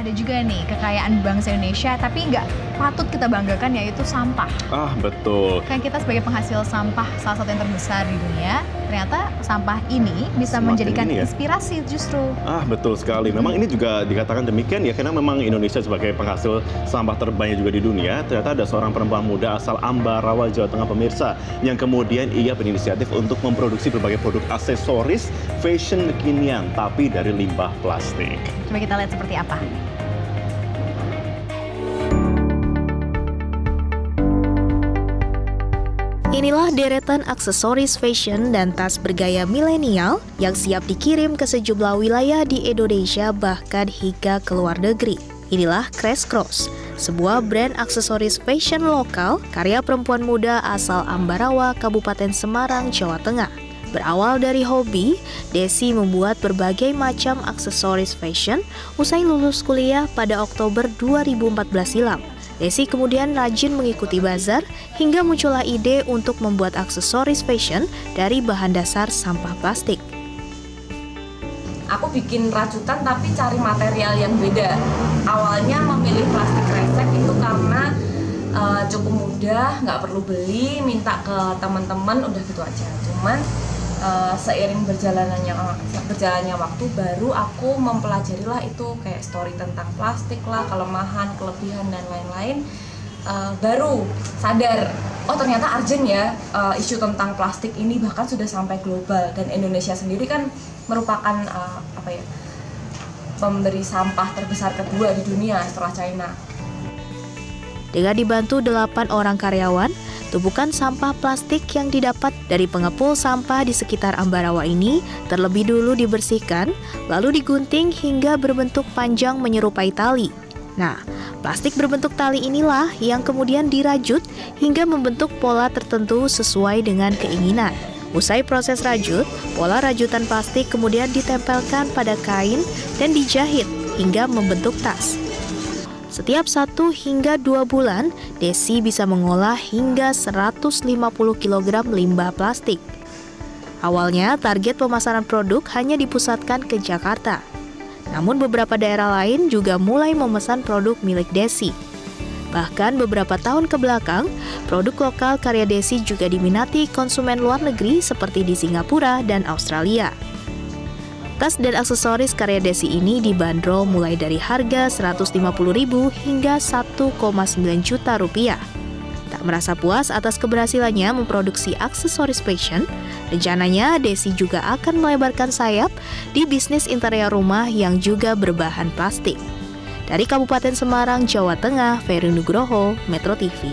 ada juga nih kekayaan bangsa Indonesia, tapi nggak patut kita banggakan, yaitu sampah. Betul. Kan kita sebagai penghasil sampah salah satu yang terbesar di dunia, ternyata sampah ini bisa menjadikan inspirasi justru. Betul sekali. Memang ini juga dikatakan demikian ya, karena memang Indonesia sebagai penghasil sampah terbanyak juga di dunia. Ternyata ada seorang perempuan muda asal Ambarawa, Jawa Tengah pemirsa, yang kemudian ia berinisiatif untuk memproduksi berbagai produk aksesoris fashion kekinian, tapi dari limbah plastik. Coba kita lihat seperti apa. Inilah deretan aksesoris fashion dan tas bergaya milenial yang siap dikirim ke sejumlah wilayah di Indonesia bahkan hingga ke luar negeri. Inilah Crash Cross, sebuah brand aksesoris fashion lokal karya perempuan muda asal Ambarawa, Kabupaten Semarang, Jawa Tengah. Berawal dari hobi, Desi membuat berbagai macam aksesoris fashion usai lulus kuliah pada Oktober 2014 silam. Desi kemudian rajin mengikuti bazar hingga muncullah ide untuk membuat aksesoris fashion dari bahan dasar sampah plastik. Aku bikin rajutan tapi cari material yang beda. Awalnya memilih plastik kresek itu karena cukup mudah, nggak perlu beli, minta ke teman-teman, udah gitu aja. Cuman seiring berjalannya waktu, baru aku mempelajari lah itu kayak story tentang plastik lah, kelemahan, kelebihan dan lain-lain. Baru sadar, oh ternyata urgent ya isu tentang plastik ini, bahkan sudah sampai global, dan Indonesia sendiri kan merupakan pemberi sampah terbesar kedua di dunia setelah China. Dengan dibantu 8 orang karyawan, tumpukan sampah plastik yang didapat dari pengepul sampah di sekitar Ambarawa ini terlebih dulu dibersihkan, lalu digunting hingga berbentuk panjang menyerupai tali. Nah, plastik berbentuk tali inilah yang kemudian dirajut hingga membentuk pola tertentu sesuai dengan keinginan. Usai proses rajut, pola rajutan plastik kemudian ditempelkan pada kain dan dijahit hingga membentuk tas. Setiap 1 hingga 2 bulan, Desi bisa mengolah hingga 150 kg limbah plastik. Awalnya, target pemasaran produk hanya dipusatkan ke Jakarta. Namun beberapa daerah lain juga mulai memesan produk milik Desi. Bahkan beberapa tahun ke belakang, produk lokal karya Desi juga diminati konsumen luar negeri seperti di Singapura dan Australia. Tas dan aksesoris karya Desi ini dibanderol mulai dari harga Rp150.000 hingga Rp1,9 juta. Tak merasa puas atas keberhasilannya memproduksi aksesoris fashion, rencananya Desi juga akan melebarkan sayap di bisnis interior rumah yang juga berbahan plastik. Dari Kabupaten Semarang, Jawa Tengah, Ferry Nugroho, Metro TV.